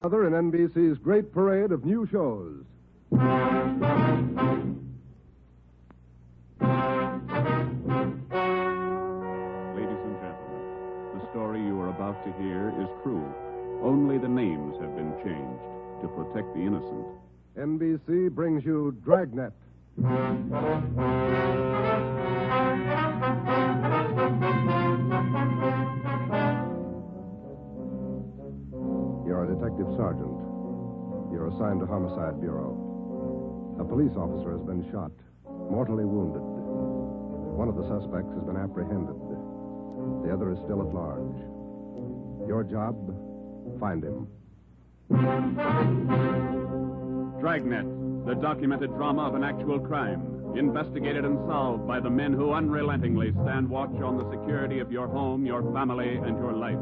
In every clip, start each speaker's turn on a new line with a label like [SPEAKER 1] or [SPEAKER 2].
[SPEAKER 1] Other in NBC's great parade of new shows.
[SPEAKER 2] Ladies and gentlemen, the story you are about to hear is true. Only the names have been changed to protect the innocent.
[SPEAKER 1] NBC brings you Dragnet. You're a detective sergeant. You're assigned to Homicide Bureau. A police officer has been shot, mortally wounded. One of the suspects has been apprehended. The other is still at large. Your job, find him.
[SPEAKER 2] Dragnet, the documented drama of an actual crime, investigated and solved by the men who unrelentingly stand watch on the security of your home, your family, and your life.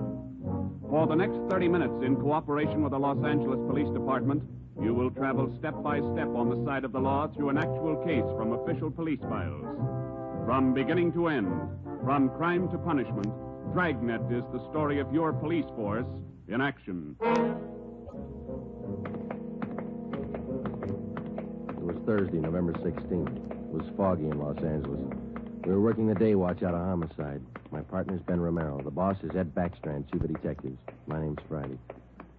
[SPEAKER 2] For the next 30 minutes, in cooperation with the Los Angeles Police Department, you will travel step by step on the side of the law through an actual case from official police files. From beginning to end, from crime to punishment, Dragnet is the story of your police force in action.
[SPEAKER 3] It was Thursday, November 16th. It was foggy in Los Angeles. We were working the day watch out of homicide. My partner's Ben Romero. The boss is Ed Backstrand, chief of detectives. My name's Friday.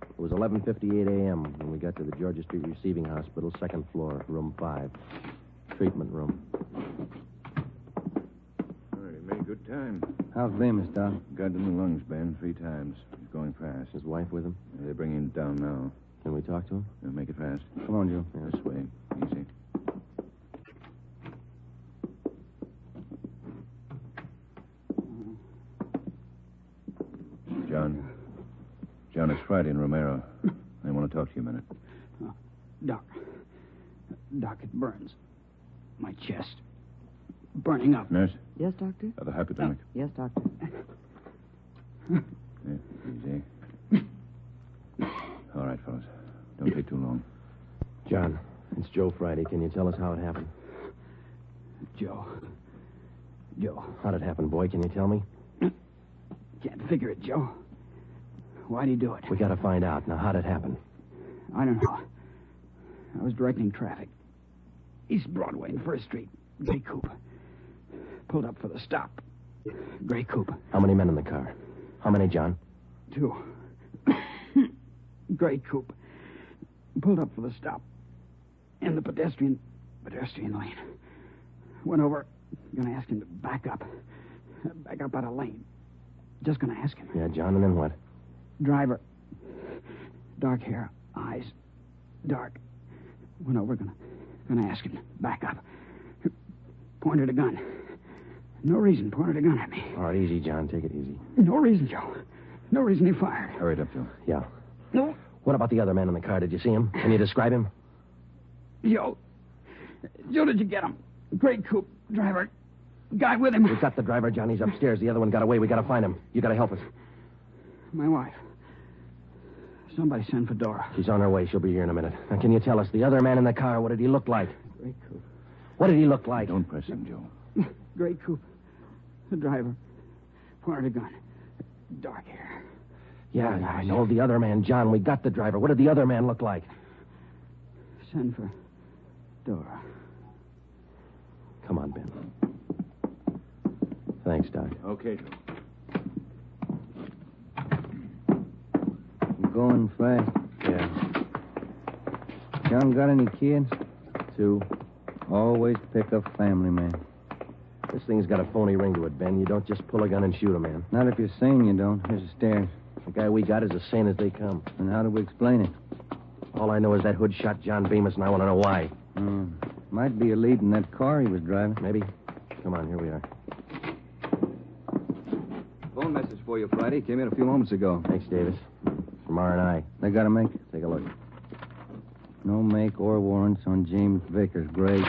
[SPEAKER 3] It was 11:58 a.m. when we got to the Georgia Street Receiving Hospital, second floor, room 5. Treatment room.
[SPEAKER 4] All right, he made good time.
[SPEAKER 5] How's Bemis, Doc?
[SPEAKER 4] Got in the lungs, Ben, 3 times. He's going fast.
[SPEAKER 3] His wife with him?
[SPEAKER 4] They're bringing him down now.
[SPEAKER 3] Can we talk to him?
[SPEAKER 4] Make it fast.
[SPEAKER 5] Come on, Joe.
[SPEAKER 4] Yeah, this way. Easy. John, it's Friday and Romero. They want to talk to you a minute.
[SPEAKER 6] Doc, it burns. My chest. Burning up.
[SPEAKER 4] Nurse?
[SPEAKER 7] Yes, Doctor?
[SPEAKER 4] The hypodermic.
[SPEAKER 7] Yes, Doctor.
[SPEAKER 4] Yeah, easy. All right, fellas. Don't take too long.
[SPEAKER 3] John, it's Joe Friday. Can you tell us how it happened?
[SPEAKER 6] Joe.
[SPEAKER 3] How'd it happen, boy? Can you tell me?
[SPEAKER 6] Can't figure it, Joe. Why'd he do it?
[SPEAKER 3] We gotta find out. Now, how'd it happen?
[SPEAKER 6] I don't know. I was directing traffic. East Broadway and First Street. Gray coupe. Pulled up for the stop. Gray coupe.
[SPEAKER 3] How many men in the car? How many, John?
[SPEAKER 6] 2. Gray coupe. Pulled up for the stop. In the pedestrian lane. Went over. Gonna ask him to back up. Back up out of lane. Just gonna ask him.
[SPEAKER 3] Yeah, John, and then what?
[SPEAKER 6] Driver. Dark hair. Eyes. Dark. Went over. Gonna ask him to back up. Pointed a gun. No reason. Pointed a gun at me.
[SPEAKER 3] All right, easy, John. Take it easy.
[SPEAKER 6] No reason, Joe. No reason he fired.
[SPEAKER 4] Hurry it up, Joe.
[SPEAKER 3] Yeah.
[SPEAKER 6] No.
[SPEAKER 3] What about the other man in the car? Did you see him? Can you describe him?
[SPEAKER 6] Joe, did you get him? Gray coupe. Driver. Guy with him.
[SPEAKER 3] We've got the driver, John. He's upstairs. The other one got away. We gotta find him. You gotta help us.
[SPEAKER 6] My wife. Somebody send for Dora.
[SPEAKER 3] She's on her way. She'll be here in a minute. Now, can you tell us, the other man in the car, what did he look like?
[SPEAKER 6] Gray coupe.
[SPEAKER 3] What did he look like?
[SPEAKER 4] Don't press him, Joe.
[SPEAKER 6] Gray coupe. The driver. Pointed a gun. Dark hair.
[SPEAKER 3] Yeah, I know. The other man, John. We got the driver. What did the other man look like?
[SPEAKER 6] Send for Dora.
[SPEAKER 3] Come on, Ben. Thanks, Doc.
[SPEAKER 4] Okay, Joe.
[SPEAKER 5] Going fast.
[SPEAKER 3] Yeah.
[SPEAKER 5] John got any kids?
[SPEAKER 3] 2.
[SPEAKER 5] Always pick a family man.
[SPEAKER 3] This thing's got a phony ring to it, Ben. You don't just pull a gun and shoot a man.
[SPEAKER 5] Not if you're sane, you don't. Here's the stairs.
[SPEAKER 3] The guy we got is as sane as they come.
[SPEAKER 5] And how do we explain it?
[SPEAKER 3] All I know is that hood shot John Bemis, and I want to know why.
[SPEAKER 5] Might be a lead in that car he was driving.
[SPEAKER 3] Maybe. Come on, here we are.
[SPEAKER 8] Phone message for you, Friday. Came in a few moments ago.
[SPEAKER 3] Thanks, Davis. From R&I.
[SPEAKER 5] They got a make?
[SPEAKER 3] Take a look.
[SPEAKER 5] No make or warrants on James Vickers. Great.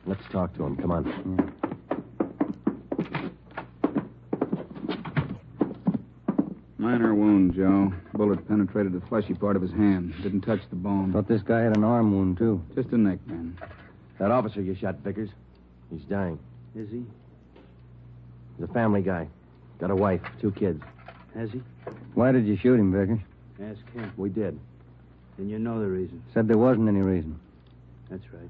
[SPEAKER 3] Let's talk to him. Come on.
[SPEAKER 5] Yeah.
[SPEAKER 8] Minor wound, Joe. Bullet penetrated the fleshy part of his hand. Didn't touch the bone.
[SPEAKER 5] Thought this guy had an arm wound, too.
[SPEAKER 8] Just a neck, man.
[SPEAKER 3] That officer you shot, Vickers, he's dying.
[SPEAKER 5] Is he?
[SPEAKER 3] He's a family guy. Got a wife, 2 kids.
[SPEAKER 5] Has he? Why did you shoot him, Vickers?
[SPEAKER 3] Ask him. We did.
[SPEAKER 7] Then you know the reason.
[SPEAKER 5] Said there wasn't any reason.
[SPEAKER 7] That's right.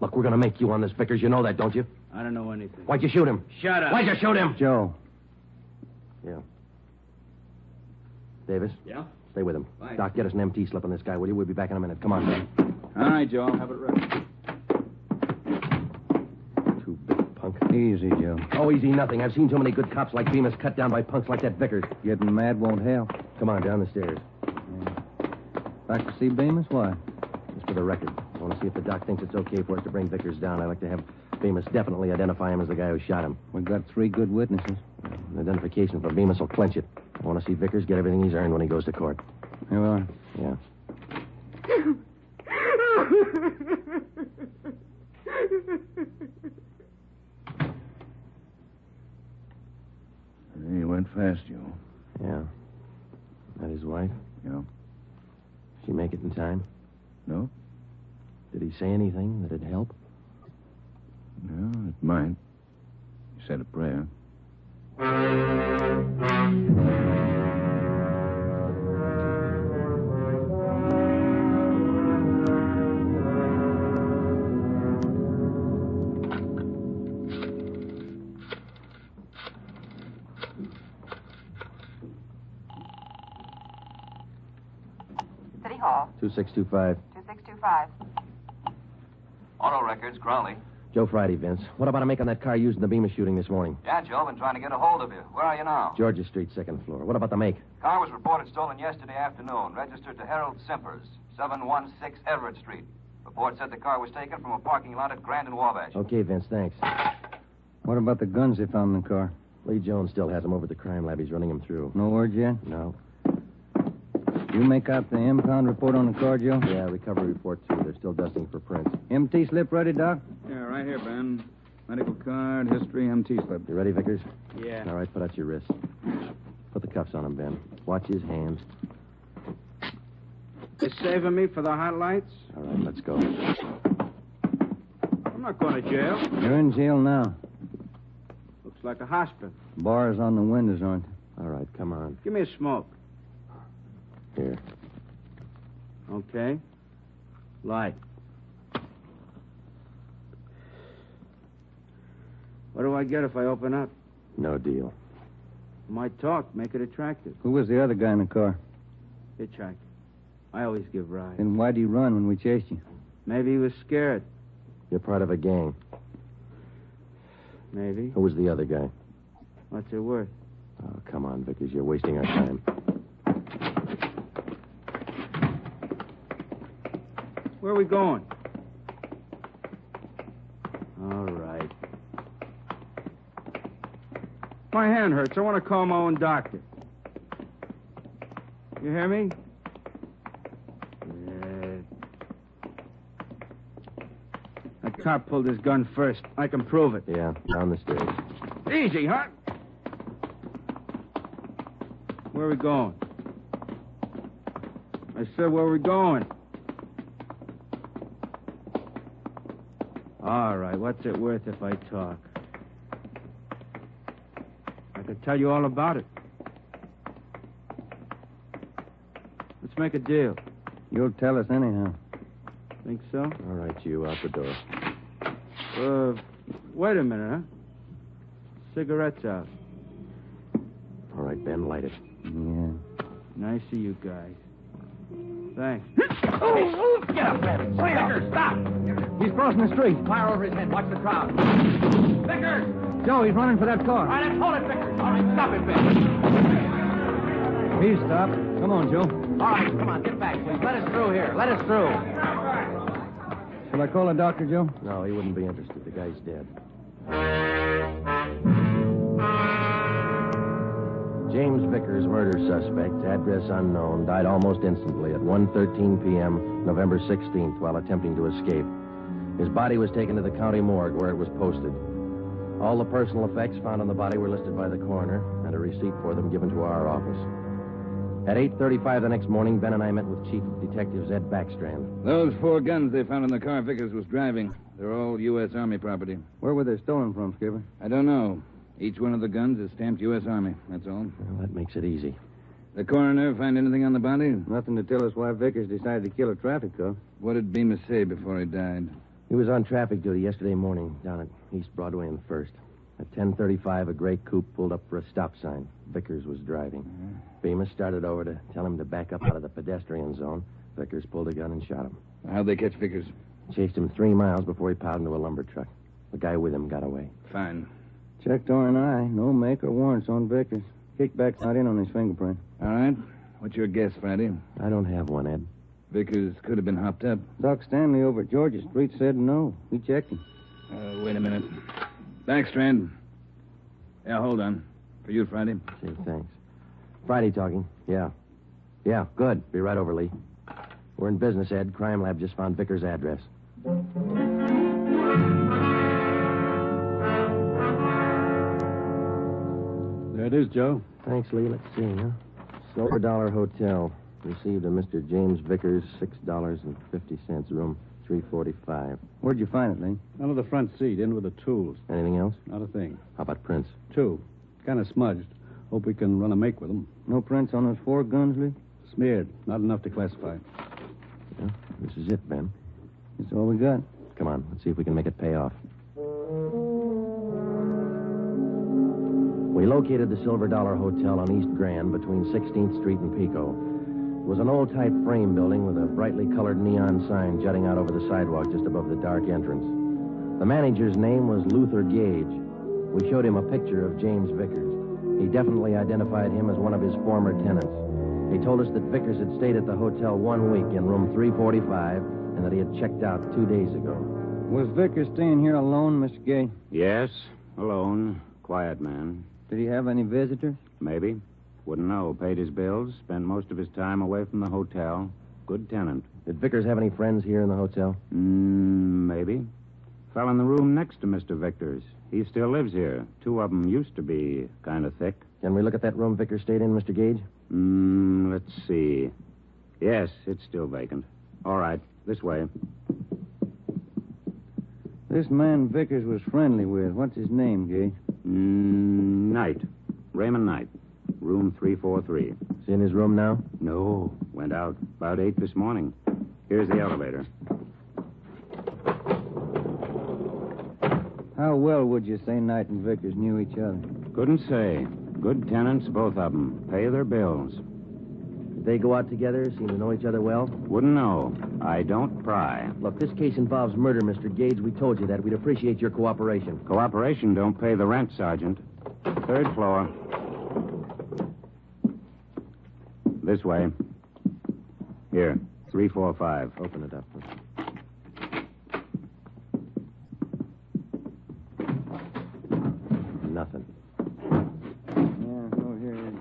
[SPEAKER 3] Look, we're going to make you on this, Vickers. You know that, don't you?
[SPEAKER 7] I don't know anything.
[SPEAKER 3] Why'd you shoot him?
[SPEAKER 7] Shut up.
[SPEAKER 3] Why'd you shoot him?
[SPEAKER 5] Joe.
[SPEAKER 3] Yeah. Davis?
[SPEAKER 7] Yeah?
[SPEAKER 3] Stay with him.
[SPEAKER 7] Right.
[SPEAKER 3] Doc, get us an MT slip on this guy, will you? We'll be back in a minute. Come on, Ben.
[SPEAKER 8] All right, Joe. I'll have it ready.
[SPEAKER 3] Too big, punk.
[SPEAKER 5] Easy, Joe.
[SPEAKER 3] Oh, easy nothing. I've seen too many good cops like Bemis cut down by punks like that Vickers.
[SPEAKER 5] Getting mad won't help.
[SPEAKER 3] Come on, down the stairs.
[SPEAKER 5] Back to see Bemis? Why?
[SPEAKER 3] Just for the record. I want to see if the doc thinks it's okay for us to bring Vickers down. I'd like to have Bemis definitely identify him as the guy who shot him.
[SPEAKER 5] We've got 3 good witnesses.
[SPEAKER 3] An identification from Bemis will clinch it. I want to see Vickers get everything he's earned when he goes to court.
[SPEAKER 5] Here we are.
[SPEAKER 3] Yeah.
[SPEAKER 4] He went fast, Joe.
[SPEAKER 3] Yeah. That his wife?
[SPEAKER 4] Yeah.
[SPEAKER 3] She make it in time?
[SPEAKER 4] No?
[SPEAKER 3] Did he say anything that'd help?
[SPEAKER 4] No, it might. He said a prayer.
[SPEAKER 9] City Hall.
[SPEAKER 3] 2625.
[SPEAKER 9] 2625.
[SPEAKER 10] Auto records, Crowley.
[SPEAKER 3] Joe Friday, Vince. What about a make on that car used in the Bemis shooting this morning?
[SPEAKER 10] Yeah, Joe, been trying to get a hold of you. Where are you now?
[SPEAKER 3] Georgia Street, 2nd floor. What about the make?
[SPEAKER 10] Car was reported stolen yesterday afternoon. Registered to Harold Simpers, 716 Everett Street. Report said the car was taken from a parking lot at Grand and Wabash.
[SPEAKER 3] Okay, Vince, thanks.
[SPEAKER 5] What about the guns they found in the car?
[SPEAKER 3] Lee Jones still has them over at the crime lab. He's running them through.
[SPEAKER 5] No word yet?
[SPEAKER 3] No.
[SPEAKER 5] You make out the impound report on the car, Joe?
[SPEAKER 3] Yeah, recovery report, too. They're still dusting for prints.
[SPEAKER 5] MT slip ready, Doc?
[SPEAKER 8] Yeah, right here, Ben. Medical card, history, MT slip.
[SPEAKER 3] You ready, Vickers?
[SPEAKER 7] Yeah.
[SPEAKER 3] All right, put out your wrists. Put the cuffs on him, Ben. Watch his hands.
[SPEAKER 7] You saving me for the hot lights?
[SPEAKER 3] All right, let's go.
[SPEAKER 7] I'm not going to jail.
[SPEAKER 5] You're in jail now.
[SPEAKER 7] Looks like a hospital.
[SPEAKER 5] Bars on the windows, aren't
[SPEAKER 3] All right, come on.
[SPEAKER 7] Give me a smoke.
[SPEAKER 3] Here.
[SPEAKER 7] Okay. Light. What do I get if I open up?
[SPEAKER 3] No deal.
[SPEAKER 7] Might talk, make it attractive.
[SPEAKER 5] Who was the other guy in the car?
[SPEAKER 7] Hitchhiker. I always give rides.
[SPEAKER 5] Then why'd he run when we chased you?
[SPEAKER 7] Maybe he was scared.
[SPEAKER 3] You're part of a gang.
[SPEAKER 7] Maybe.
[SPEAKER 3] Who was the other guy?
[SPEAKER 7] What's it worth?
[SPEAKER 3] Oh, come on, Vickers. You're wasting our time.
[SPEAKER 7] Where are we going? All right. My hand hurts. I want to call my own doctor. You hear me? Yeah. That cop pulled his gun first. I can prove it.
[SPEAKER 3] Yeah, down the stairs.
[SPEAKER 7] Easy, huh? Where are we going? I said, where are we going? All right, what's it worth if I talk? I could tell you all about it. Let's make a deal.
[SPEAKER 5] You'll tell us anyhow.
[SPEAKER 7] Think so?
[SPEAKER 3] All right, you out the door.
[SPEAKER 7] Wait a minute, huh? Cigarettes out.
[SPEAKER 3] All right, Ben, light it.
[SPEAKER 5] Yeah.
[SPEAKER 7] Nice of you guys. Thanks.
[SPEAKER 10] Get up, Ben. Vickers, stop!
[SPEAKER 5] He's crossing the street.
[SPEAKER 10] Fire over his head. Watch the crowd. Vickers!
[SPEAKER 5] Joe, he's running for that car.
[SPEAKER 10] All right, let's hold it, Vickers. All right, stop it, Ben.
[SPEAKER 5] He stopped. Come on, Joe.
[SPEAKER 10] All right, come on, get back, please. Let us through here. Let us through.
[SPEAKER 5] Shall I call a doctor, Joe?
[SPEAKER 3] No, he wouldn't be interested. The guy's dead. James Vickers, murder suspect, address unknown, died almost instantly at 1:13 p.m., November 16th, while attempting to escape. His body was taken to the county morgue, where it was posted. All the personal effects found on the body were listed by the coroner, and a receipt for them given to our office. At 8:35 the next morning, Ben and I met with Chief of Detectives Ed Backstrand.
[SPEAKER 8] Those 4 guns they found in the car Vickers was driving. They're all U.S. Army property.
[SPEAKER 5] Where were they stolen from, Skipper?
[SPEAKER 8] I don't know. Each one of the guns is stamped U.S. Army, that's all.
[SPEAKER 3] Well, that makes it easy.
[SPEAKER 8] The coroner find anything on the body?
[SPEAKER 5] Nothing to tell us why Vickers decided to kill a traffic cop.
[SPEAKER 8] What did Bemis say before he died?
[SPEAKER 3] He was on traffic duty yesterday morning down at East Broadway and First. At 10:35, a gray coupe pulled up for a stop sign. Vickers was driving. Bemis started over to tell him to back up out of the pedestrian zone. Vickers pulled a gun and shot him.
[SPEAKER 8] How'd they catch Vickers?
[SPEAKER 3] Chased him 3 miles before he piled into a lumber truck. The guy with him got away.
[SPEAKER 8] Fine.
[SPEAKER 5] Checked R&I. No make or warrants on Vickers. Kickback's not in on his fingerprint.
[SPEAKER 8] All right. What's your guess, Friday?
[SPEAKER 3] I don't have one, Ed.
[SPEAKER 8] Vickers could have been hopped up.
[SPEAKER 5] Doc Stanley over at Georgia Street said no. We checked him.
[SPEAKER 8] Wait a minute. Backstrand. Yeah, hold on. For you, Friday.
[SPEAKER 3] Say, thanks. Friday talking. Yeah. Yeah, good. Be right over, Lee. We're in business, Ed. Crime Lab just found Vickers' address.
[SPEAKER 11] There it is, Joe.
[SPEAKER 3] Thanks, Lee. Let's see, huh? Silver Dollar Hotel. Received a Mr. James Vickers, $6.50, room 345.
[SPEAKER 5] Where'd you find it, Lee?
[SPEAKER 11] Under the front seat, in with the tools.
[SPEAKER 3] Anything else?
[SPEAKER 11] Not a thing.
[SPEAKER 3] How about prints?
[SPEAKER 11] 2. Kind of smudged. Hope we can run a make with them.
[SPEAKER 5] No prints on those 4 guns, Lee?
[SPEAKER 11] Smeared. Not enough to classify.
[SPEAKER 3] Yeah, this is it, Ben.
[SPEAKER 5] That's all we got.
[SPEAKER 3] Come on, let's see if we can make it pay off. We located the Silver Dollar Hotel on East Grand between 16th Street and Pico. It was an old-type frame building with a brightly colored neon sign jutting out over the sidewalk just above the dark entrance. The manager's name was Luther Gage. We showed him a picture of James Vickers. He definitely identified him as one of his former tenants. He told us that Vickers had stayed at the hotel 1 week in room 345 and that he had checked out 2 days ago.
[SPEAKER 5] Was Vickers staying here alone, Mr. Gay?
[SPEAKER 12] Yes, alone. Quiet man.
[SPEAKER 5] Did he have any visitors?
[SPEAKER 12] Maybe. Wouldn't know. Paid his bills. Spent most of his time away from the hotel. Good tenant.
[SPEAKER 3] Did Vickers have any friends here in the hotel?
[SPEAKER 12] Maybe. Fell in the room next to Mr. Vickers. He still lives here. 2 of them used to be kind of thick.
[SPEAKER 3] Can we look at that room Vickers stayed in, Mr. Gage?
[SPEAKER 12] Let's see. Yes, it's still vacant. All right, this way.
[SPEAKER 5] This man Vickers was friendly with. What's his name, Gage?
[SPEAKER 12] Knight. Raymond Knight. Room 343.
[SPEAKER 3] Is he in his room now?
[SPEAKER 12] No. Went out about 8 this morning. Here's the elevator.
[SPEAKER 5] How well would you say Knight and Vickers knew each other?
[SPEAKER 12] Couldn't say. Good tenants, both of them. Pay their bills.
[SPEAKER 3] Did they go out together? Seem to know each other well?
[SPEAKER 12] Wouldn't know. I don't pry.
[SPEAKER 3] Look, this case involves murder, Mr. Gage. We told you that. We'd appreciate your cooperation.
[SPEAKER 12] Cooperation don't pay the rent, Sergeant. 3rd floor. This way. Here, 345.
[SPEAKER 3] Open it up. Nothing.
[SPEAKER 5] Yeah, oh, here it is.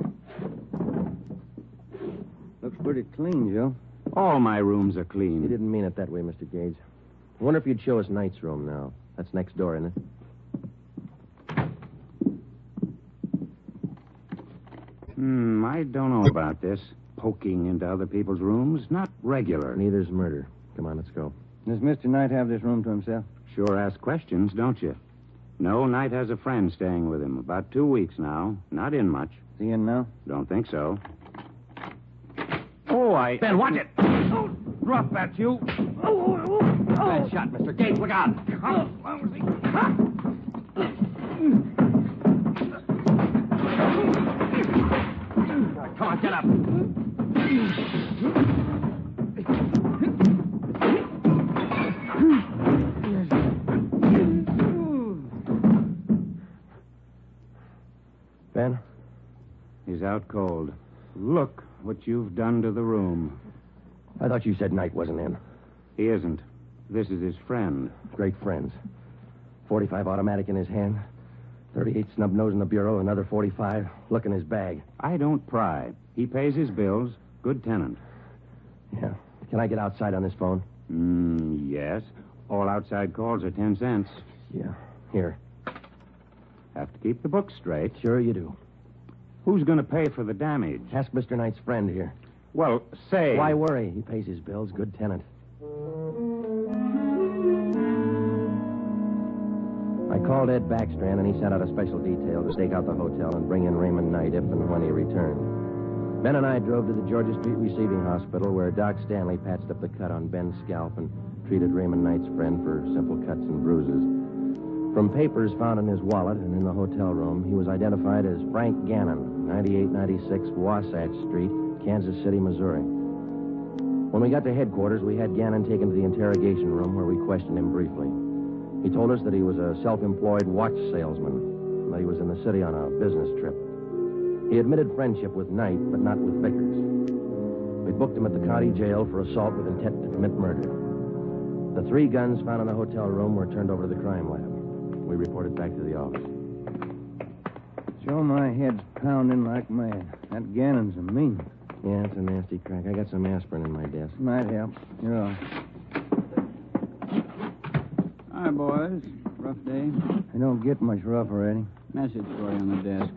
[SPEAKER 5] Looks pretty clean, Joe.
[SPEAKER 12] All my rooms are clean.
[SPEAKER 3] You didn't mean it that way, Mr. Gage. I wonder if you'd show us Knight's room now. That's next door, isn't it?
[SPEAKER 12] I don't know about this. Poking into other people's rooms. Not regular.
[SPEAKER 3] Neither's murder. Come on, let's go.
[SPEAKER 5] Does Mr. Knight have this room to himself?
[SPEAKER 12] Sure ask questions, don't you? No, Knight has a friend staying with him. About 2 weeks now. Not in much.
[SPEAKER 5] Is he in now?
[SPEAKER 12] Don't think so.
[SPEAKER 7] Ben, watch it! Oh, drop that, you!
[SPEAKER 3] Bad shot, Mr. Gage. Look out! Come on, get up. Ben?
[SPEAKER 12] He's out cold. Look what you've done to the room.
[SPEAKER 3] I thought you said Knight wasn't in.
[SPEAKER 12] He isn't. This is his friend.
[SPEAKER 3] Great friends. 45 automatic in his hand. 38 snub nose in the bureau, another 45. Look in his bag.
[SPEAKER 12] I don't pry. He pays his bills. Good tenant.
[SPEAKER 3] Yeah. Can I get outside on this phone?
[SPEAKER 12] Yes. All outside calls are 10 cents.
[SPEAKER 3] Yeah. Here.
[SPEAKER 12] Have to keep the books straight.
[SPEAKER 3] Sure you do.
[SPEAKER 12] Who's going to pay for the damage?
[SPEAKER 3] Ask Mr. Knight's friend here.
[SPEAKER 12] Well, say...
[SPEAKER 3] Why worry? He pays his bills. Good tenant. I called Ed Backstrand, and he sent out a special detail to stake out the hotel and bring in Raymond Knight if and when he returned. Ben and I drove to the Georgia Street Receiving Hospital where Doc Stanley patched up the cut on Ben's scalp and treated Raymond Knight's friend for simple cuts and bruises. From papers found in his wallet and in the hotel room, he was identified as Frank Gannon, 9896 Wasatch Street, Kansas City, Missouri. When we got to headquarters, we had Gannon taken to the interrogation room where we questioned him briefly. He told us that he was a self-employed watch salesman, and that he was in the city on a business trip. He admitted friendship with Knight, but not with Vickers. We booked him at the county jail for assault with intent to commit murder. The 3 guns found in the hotel room were turned over to the crime lab. We reported back to the office.
[SPEAKER 5] Joe, my head's pounding like mad. That Gannon's a mean.
[SPEAKER 3] Yeah, it's a nasty crack. I got some aspirin in my desk.
[SPEAKER 5] Might help. You're on.
[SPEAKER 6] Hi, boys. Rough day.
[SPEAKER 5] I don't get much rougher, Eddie.
[SPEAKER 6] Message for you on the desk.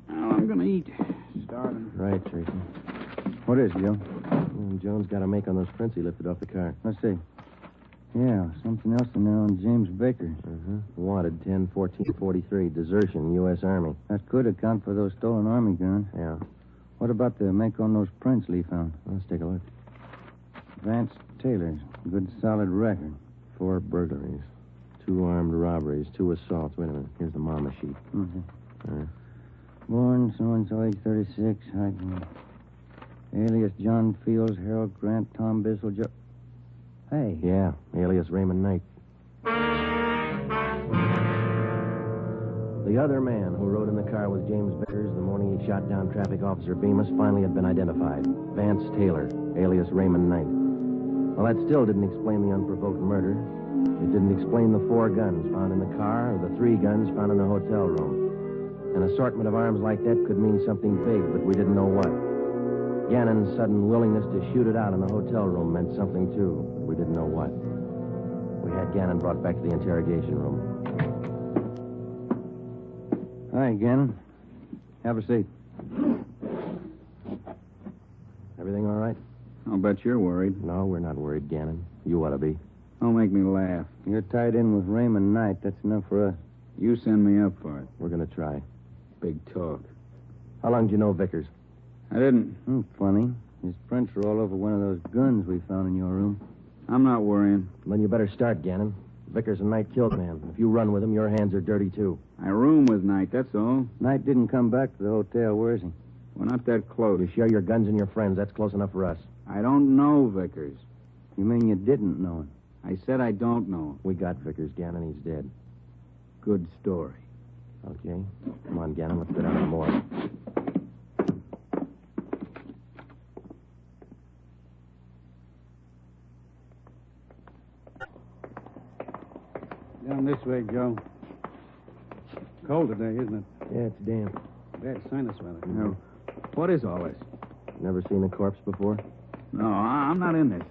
[SPEAKER 6] Well, I'm going to eat. Starving.
[SPEAKER 3] Right, Tracy.
[SPEAKER 5] What is it, Joe?
[SPEAKER 3] Jones got a make on those prints he lifted off the car.
[SPEAKER 5] Let's see. Yeah, something else in there on James Vickers.
[SPEAKER 3] Wanted 10-14-43, desertion, U.S. Army.
[SPEAKER 5] That could account for those stolen Army guns.
[SPEAKER 3] Yeah.
[SPEAKER 5] What about the make on those prints Lee found?
[SPEAKER 3] Let's take a look.
[SPEAKER 5] Vance Taylor's. Good solid record.
[SPEAKER 3] 4 burglaries, 2 armed robberies, 2 assaults. Wait a minute. Here's the mama sheet.
[SPEAKER 5] Born so-and-so, age 36, height. Alias John Fields, Harold Grant, Tom Bissell, Joe... Hey.
[SPEAKER 3] Yeah, alias Raymond Knight. The other man who rode in the car with James Vickers the morning he shot down Traffic Officer Bemis finally had been identified. Vance Taylor, alias Raymond Knight. Well, that still didn't explain the unprovoked murder. It didn't explain the 4 guns found in the car or the 3 guns found in the hotel room. An assortment of arms like that could mean something big, but we didn't know what. Gannon's sudden willingness to shoot it out in the hotel room meant something, too, but we didn't know what. We had Gannon brought back to the interrogation room.
[SPEAKER 5] Hi, Gannon. Have a seat.
[SPEAKER 3] Everything all right?
[SPEAKER 8] I'll bet you're worried.
[SPEAKER 3] No, we're not worried, Gannon. You ought to be.
[SPEAKER 8] Don't make me laugh.
[SPEAKER 5] You're tied in with Raymond Knight. That's enough for us.
[SPEAKER 8] You send me up for it.
[SPEAKER 3] We're going to try.
[SPEAKER 8] Big talk.
[SPEAKER 3] How long did you know Vickers?
[SPEAKER 8] I didn't.
[SPEAKER 5] Funny. His prints are all over one of those guns we found in your room.
[SPEAKER 8] I'm not worrying.
[SPEAKER 3] Then you better start, Gannon. Vickers and Knight killed a man. If you run with him, your hands are dirty, too.
[SPEAKER 8] I room with Knight, that's all.
[SPEAKER 5] Knight didn't come back to the hotel. Where is he?
[SPEAKER 8] We're not that close.
[SPEAKER 3] You share your guns and your friends. That's close enough for us.
[SPEAKER 8] I don't know Vickers.
[SPEAKER 5] You mean you didn't know him?
[SPEAKER 8] I said I don't know him.
[SPEAKER 3] We got Vickers, Gannon. He's dead.
[SPEAKER 8] Good story.
[SPEAKER 3] Okay. Come on, Gannon. Let's go down to the morgue.
[SPEAKER 11] Down this way, Joe. Cold today, isn't it?
[SPEAKER 3] Yeah, it's damp.
[SPEAKER 11] Bad sinus weather.
[SPEAKER 8] Now, what is all this?
[SPEAKER 3] Never seen a corpse before?
[SPEAKER 8] No, I'm not in this.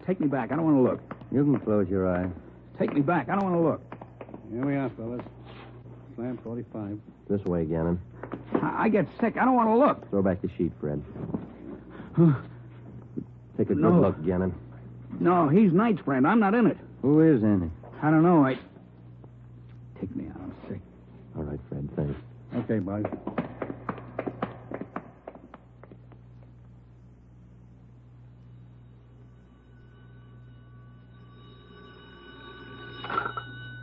[SPEAKER 8] Take me back. I don't want to look.
[SPEAKER 5] You can close your eyes.
[SPEAKER 8] Take me back. I don't want to look.
[SPEAKER 11] Here we are, fellas. Slam 45.
[SPEAKER 3] This way, Gannon.
[SPEAKER 8] I get sick. I don't want to look.
[SPEAKER 3] Throw back the sheet, Fred. Take a good
[SPEAKER 8] No.
[SPEAKER 3] look, Gannon.
[SPEAKER 8] No, he's Knight's friend. I'm not in it.
[SPEAKER 5] Who is in it?
[SPEAKER 8] I don't know. Take me out. I'm sick.
[SPEAKER 3] All right, Fred. Thanks.
[SPEAKER 11] Okay, boys.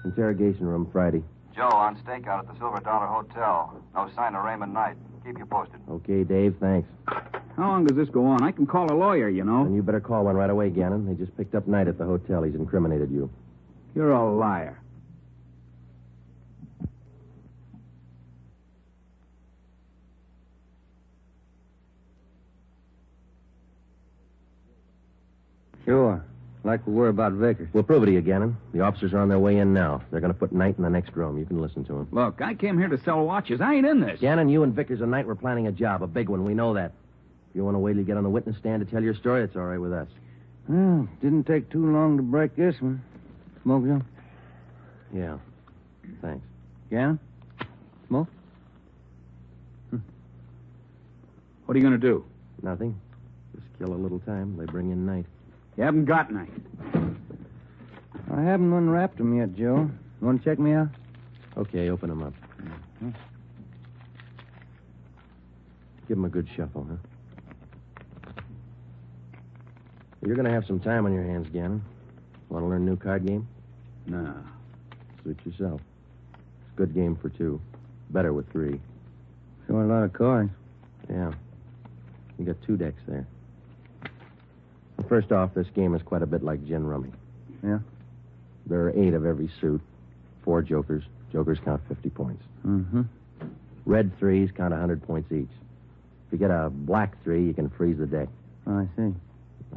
[SPEAKER 3] Interrogation room, Friday.
[SPEAKER 10] Joe, on stakeout at the Silver Dollar Hotel. No sign of Raymond Knight. Keep you posted.
[SPEAKER 3] Okay, Dave. Thanks.
[SPEAKER 8] How long does this go on? I can call a lawyer, you know.
[SPEAKER 3] And you better call one right away, Gannon. They just picked up Knight at the hotel. He's incriminated you.
[SPEAKER 8] You're a liar.
[SPEAKER 5] Sure. Like we were about Vickers.
[SPEAKER 3] We'll prove it to you, Gannon. The officers are on their way in now. They're going to put Knight in the next room. You can listen to them.
[SPEAKER 8] Look, I came here to sell watches. I ain't in this.
[SPEAKER 3] Gannon, you and Vickers and Knight were planning a job, a big one. We know that. If you want to wait till you get on the witness stand to tell your story, it's all right with us.
[SPEAKER 5] Well, didn't take too long to break this one. Smoke, Joe?
[SPEAKER 3] Yeah. Thanks.
[SPEAKER 5] Gannon? Smoke?
[SPEAKER 8] What are you going to do?
[SPEAKER 3] Nothing. Just kill a little time. They bring in Knight.
[SPEAKER 8] You haven't got Knight.
[SPEAKER 5] I haven't unwrapped them yet, Joe. You want to check me out?
[SPEAKER 3] Okay, open them up. Give him a good shuffle, huh? You're going to have some time on your hands, Gannon. Want to learn a new card game?
[SPEAKER 11] No.
[SPEAKER 3] Suit yourself. It's a good game for two. Better with three.
[SPEAKER 5] Sure a lot of cards.
[SPEAKER 3] Yeah. You got 2 decks there. Well, first off, this game is quite a bit like gin rummy.
[SPEAKER 5] Yeah?
[SPEAKER 3] There are 8 of every suit. 4 jokers. Jokers count 50 points.
[SPEAKER 5] Mm-hmm.
[SPEAKER 3] Red 3s count 100 points each. If you get a black 3, you can freeze the deck.
[SPEAKER 5] Oh, I see.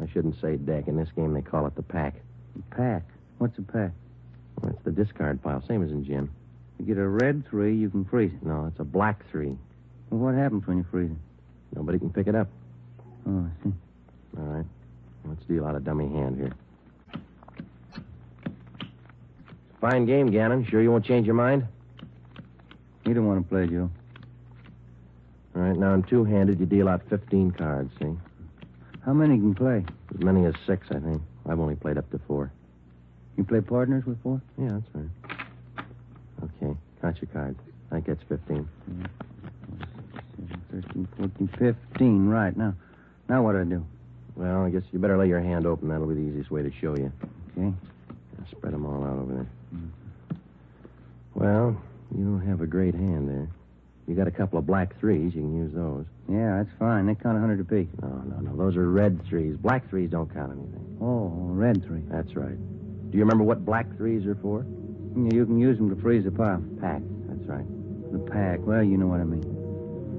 [SPEAKER 3] I shouldn't say deck. In this game, they call it the pack.
[SPEAKER 5] A pack? What's a pack?
[SPEAKER 3] Well, it's the discard pile, same as in gin.
[SPEAKER 5] You get a red 3, you can freeze it.
[SPEAKER 3] No, it's a black 3.
[SPEAKER 5] Well, what happens when you freeze it?
[SPEAKER 3] Nobody can pick it up.
[SPEAKER 5] Oh, I see.
[SPEAKER 3] All right. Let's deal out a dummy hand here. Fine game, Gannon. Sure you won't change your mind?
[SPEAKER 5] You don't want to play, Joe.
[SPEAKER 3] All right, now in two-handed, you deal out 15 cards, see?
[SPEAKER 5] How many can play?
[SPEAKER 3] As many as 6, I think. I've only played up to 4.
[SPEAKER 5] You play partners with 4?
[SPEAKER 3] Yeah, that's right. Okay, count your cards. I think that's 15.
[SPEAKER 5] 13, 14, 15. Right. Now what do I do?
[SPEAKER 3] Well, I guess you better lay your hand open. That'll be the easiest way to show you.
[SPEAKER 5] Okay.
[SPEAKER 3] Yeah, spread them all out over there. Well, you don't have a great hand there. You got a couple of black 3s. You can use those.
[SPEAKER 5] Yeah, that's fine. They count 100 apiece.
[SPEAKER 3] No. Those are red 3s. Black 3s don't count anything.
[SPEAKER 5] Oh, red 3.
[SPEAKER 3] That's right. Do you remember what black 3s are for?
[SPEAKER 5] Yeah, you can use them to freeze a pile.
[SPEAKER 3] Pack. That's right.
[SPEAKER 5] The pack. Well, you know what I mean.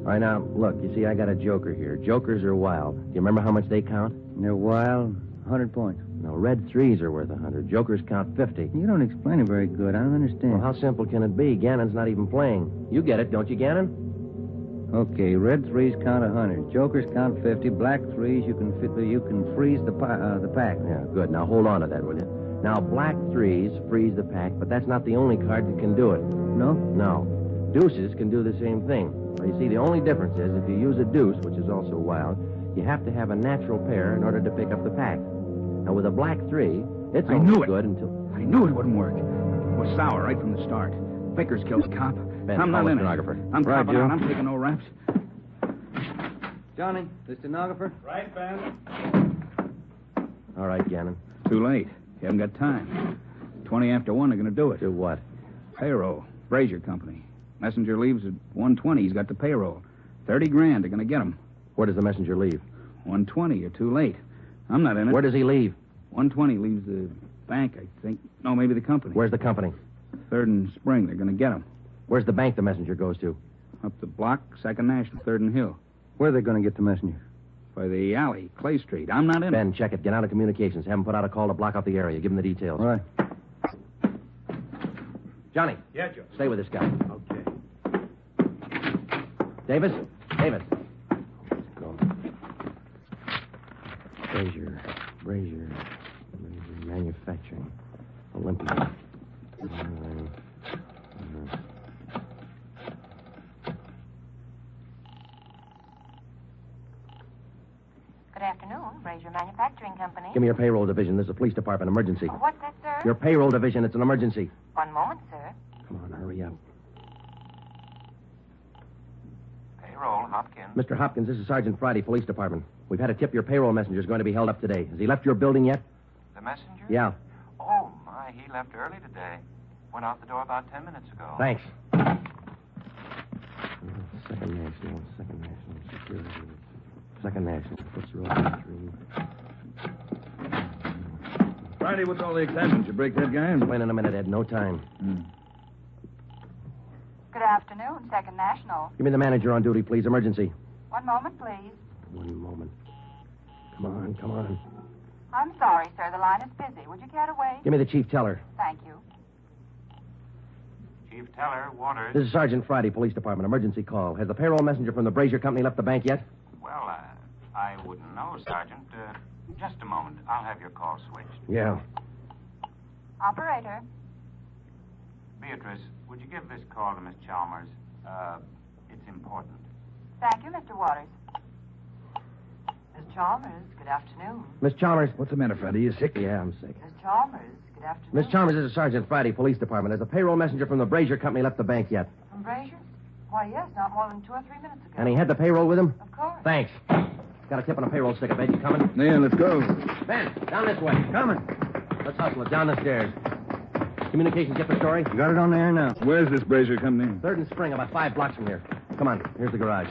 [SPEAKER 3] All right, now, look, you see, I got a joker here. Jokers are wild. Do you remember how much they count?
[SPEAKER 5] They're wild. 100 points.
[SPEAKER 3] No, red 3s are worth 100. Jokers count 50.
[SPEAKER 5] You don't explain it very good. I don't understand.
[SPEAKER 3] Well, how simple can it be? Gannon's not even playing. You get it, don't you, Gannon?
[SPEAKER 5] Okay, red 3s count 100. Jokers count 50. Black 3s, you can freeze the pack.
[SPEAKER 3] Yeah, good. Now, hold on to that, will you? Now, black 3s freeze the pack, but that's not the only card that can do it.
[SPEAKER 5] No?
[SPEAKER 3] No. Deuces can do the same thing. Well, you see, the only difference is if you use a deuce, which is also wild, you have to have a natural pair in order to pick up the pack. Now, with a black 3, it's only good until...
[SPEAKER 8] I knew it wouldn't work. It was sour right from the start. Vickers killed the cop.
[SPEAKER 3] Ben,
[SPEAKER 8] I'm not
[SPEAKER 3] call
[SPEAKER 8] in
[SPEAKER 3] the
[SPEAKER 8] it.
[SPEAKER 3] stenographer.
[SPEAKER 8] I'm
[SPEAKER 5] Right,
[SPEAKER 8] copping
[SPEAKER 5] Joe.
[SPEAKER 8] out. I'm taking no raps.
[SPEAKER 5] Johnny, the stenographer?
[SPEAKER 11] Right, Ben.
[SPEAKER 3] All right, Gannon.
[SPEAKER 8] Too late. You haven't got time. 20 after 1, they're going to do it.
[SPEAKER 3] Do what?
[SPEAKER 8] Payroll. Brazier Company. Messenger leaves at 1:20. He's got the payroll. 30 grand. They're going to get him.
[SPEAKER 3] Where does the messenger leave?
[SPEAKER 8] 1:20. You're too late. I'm not in it.
[SPEAKER 3] Where does he leave?
[SPEAKER 8] 1:20 leaves the bank, I think. No, maybe the company.
[SPEAKER 3] Where's the company?
[SPEAKER 8] 3rd and Spring. They're going to get him.
[SPEAKER 3] Where's the bank the messenger goes to?
[SPEAKER 8] Up the block, 2nd National, 3rd and Hill.
[SPEAKER 5] Where are they going to get the messenger?
[SPEAKER 8] By the alley, Clay Street. I'm not in it.
[SPEAKER 3] Ben, check it. Get out of communications. Have him put out a call to block out the area. Give him the details.
[SPEAKER 5] Right.
[SPEAKER 3] Johnny.
[SPEAKER 11] Yeah, Joe.
[SPEAKER 3] Stay with this guy.
[SPEAKER 11] Okay.
[SPEAKER 3] Davis. Let's go. Brazier. Manufacturing. Olympia.
[SPEAKER 9] Good afternoon, Brazier Manufacturing Company.
[SPEAKER 3] Give me your payroll division. This is a police department emergency.
[SPEAKER 9] What's that, sir?
[SPEAKER 3] Your payroll division. It's an emergency.
[SPEAKER 9] One moment, sir.
[SPEAKER 3] Come on, hurry up.
[SPEAKER 10] Payroll, Hopkins.
[SPEAKER 3] Mr. Hopkins, this is Sergeant Friday, police department. We've had a tip your payroll messenger's going to be held up today. Has he left your building yet?
[SPEAKER 10] The messenger?
[SPEAKER 3] Yeah.
[SPEAKER 10] Oh, my, he left early today. Went out the door about 10 minutes ago.
[SPEAKER 3] Thanks. Second National Security. Second National. What's row 3?
[SPEAKER 11] Friday, what's all the excitement? You break that guy?
[SPEAKER 3] Explain in a minute, Ed. No time.
[SPEAKER 9] Good afternoon, 2nd National.
[SPEAKER 3] Give me the manager on duty, please. Emergency.
[SPEAKER 9] One moment, please.
[SPEAKER 3] One moment. Come on.
[SPEAKER 9] I'm sorry, sir. The line is busy. Would you care to wait?
[SPEAKER 3] Give me the chief teller.
[SPEAKER 9] Thank you.
[SPEAKER 10] Chief Teller, Waters.
[SPEAKER 3] This is Sergeant Friday, police department. Emergency call. Has the payroll messenger from the Brazier Company left the bank yet?
[SPEAKER 10] Well, I wouldn't know, Sergeant. Just a moment. I'll have your call switched.
[SPEAKER 3] Yeah.
[SPEAKER 9] Operator.
[SPEAKER 10] Beatrice, would you give this call to Miss Chalmers? It's important.
[SPEAKER 9] Thank you, Mr. Waters. Miss Chalmers, good afternoon.
[SPEAKER 3] Miss Chalmers.
[SPEAKER 8] What's the matter, Friday? You sick?
[SPEAKER 3] Yeah, I'm sick.
[SPEAKER 9] Miss Chalmers, good afternoon.
[SPEAKER 3] Miss Chalmers, this is Sergeant Friday, police department. Has the payroll messenger from the Brazier Company left the bank yet?
[SPEAKER 9] From Brazier? Why, yes, not more than 2 or 3 minutes ago.
[SPEAKER 3] And he had the payroll with him?
[SPEAKER 9] Of course.
[SPEAKER 3] Thanks. Got a tip on a payroll sticker, Ben. You coming?
[SPEAKER 4] Yeah, let's go.
[SPEAKER 3] Ben, down this way. Coming. Let's hustle it. Down the stairs. Communications get the story?
[SPEAKER 5] Got it on the air now.
[SPEAKER 4] Where's this Brazier Company?
[SPEAKER 3] 3rd and Spring, about 5 blocks from here. Come on. Here's the garage.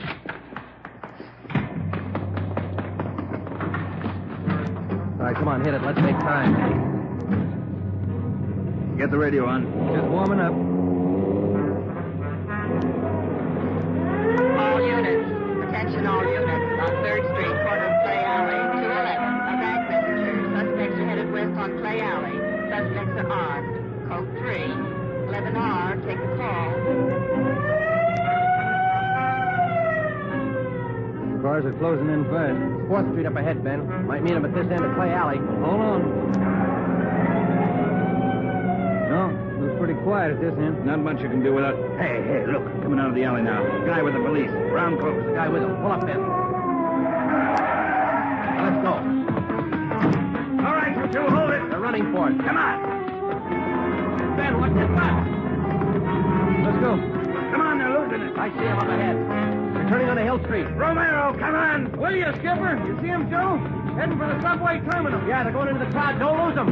[SPEAKER 3] All right, come on, hit it. Let's make time.
[SPEAKER 4] Get the radio on.
[SPEAKER 5] Just warming up.
[SPEAKER 13] All units. Attention all units. On 3rd Street, corner of Clay Alley, 211. A bank messenger. Suspects are headed west on Clay Alley. Suspects are armed. Code 3. 11R. Take the call.
[SPEAKER 5] Cars are closing in fast.
[SPEAKER 3] 4th Street up ahead, Ben. Might meet him at this end of Clay Alley.
[SPEAKER 5] Hold on. No, it was pretty quiet at this end.
[SPEAKER 8] Not much you can do without... Hey, look. Coming out of the alley now. Guy with the police. Brown clothes.
[SPEAKER 3] The guy with him. Pull up, Ben. Now, let's go.
[SPEAKER 8] All right, you two, hold it.
[SPEAKER 3] They're running for it.
[SPEAKER 8] Come on.
[SPEAKER 3] Ben, what's this about?
[SPEAKER 5] Let's go.
[SPEAKER 8] Come on, they're losing it.
[SPEAKER 3] I see him up ahead. They're turning onto Hill Street.
[SPEAKER 8] Romero, come on.
[SPEAKER 3] Will you, Skipper? You see him, Joe? Heading for the subway terminal. Yeah, they're going into the crowd. Don't lose them.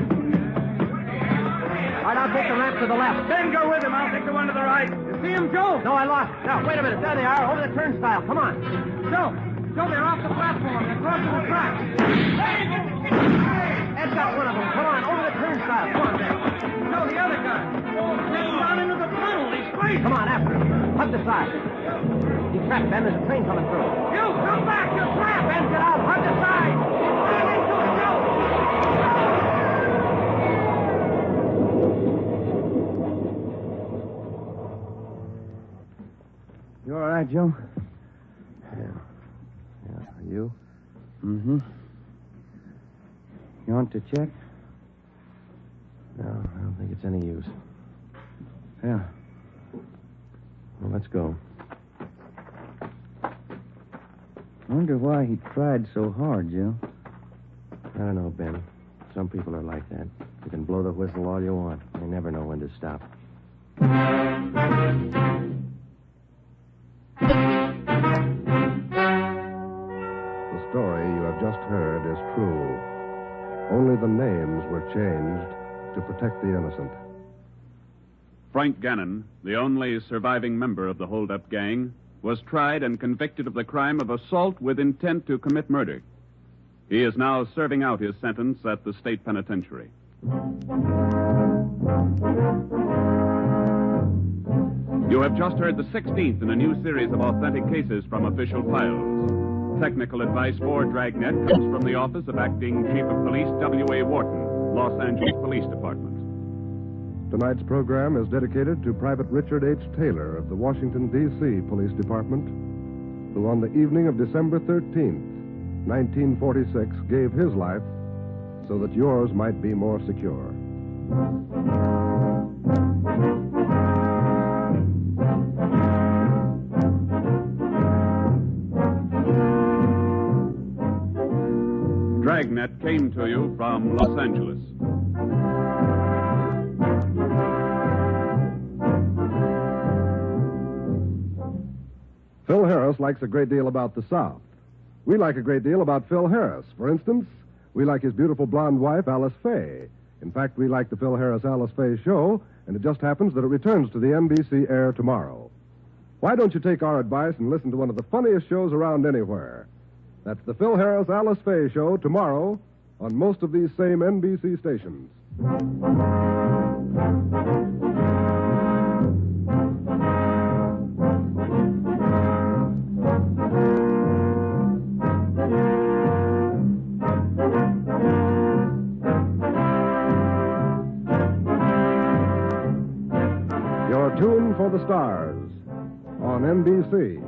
[SPEAKER 3] All right, I'll take the ramp to the left.
[SPEAKER 8] Ben, go with him. I'll take the one to the right.
[SPEAKER 3] You see him, Joe? No, I lost. Now, wait a minute. There they are, over the turnstile. Come on. Joe, they're off the platform. They're crossing the tracks. Ed's got one of them. Come on, over the turnstile. Come on, Ben. Joe, the other guy. He's down into the tunnel. He's straight. Come on, after him. Hug the side. He's trapped, Ben. There's a train coming through. You, come back. You're trapped. Ben, get out. Hug the side. Get into it, Joe.
[SPEAKER 5] You all right, Joe?
[SPEAKER 3] Yeah. You?
[SPEAKER 5] Mm-hmm. You want to check?
[SPEAKER 3] No, I don't think it's any use.
[SPEAKER 5] Yeah.
[SPEAKER 3] Well, let's go.
[SPEAKER 5] I wonder why he tried so hard, Joe.
[SPEAKER 3] I don't know, Ben. Some people are like that. You can blow the whistle all you want. They never know when to stop.
[SPEAKER 1] The story you have just heard is true. Only the names were changed to protect the innocent.
[SPEAKER 2] Frank Gannon, the only surviving member of the hold-up gang, was tried and convicted of the crime of assault with intent to commit murder. He is now serving out his sentence at the state penitentiary. You have just heard the 16th in a new series of authentic cases from official files. Technical advice for Dragnet comes from the office of Acting Chief of Police W.A. Wharton, Los Angeles Police Department.
[SPEAKER 1] Tonight's program is dedicated to Private Richard H. Taylor of the Washington, D.C. Police Department, who on the evening of December 13th, 1946, gave his life so that yours might be more secure.
[SPEAKER 2] Dragnet came to you from Los Angeles.
[SPEAKER 1] Phil Harris likes a great deal about the South. We like a great deal about Phil Harris. For instance, we like his beautiful blonde wife, Alice Faye. In fact, we like the Phil Harris-Alice Faye show, and it just happens that it returns to the NBC air tomorrow. Why don't you take our advice and listen to one of the funniest shows around anywhere? That's the Phil Harris-Alice Faye show tomorrow on most of these same NBC stations. Your tune for the stars on NBC.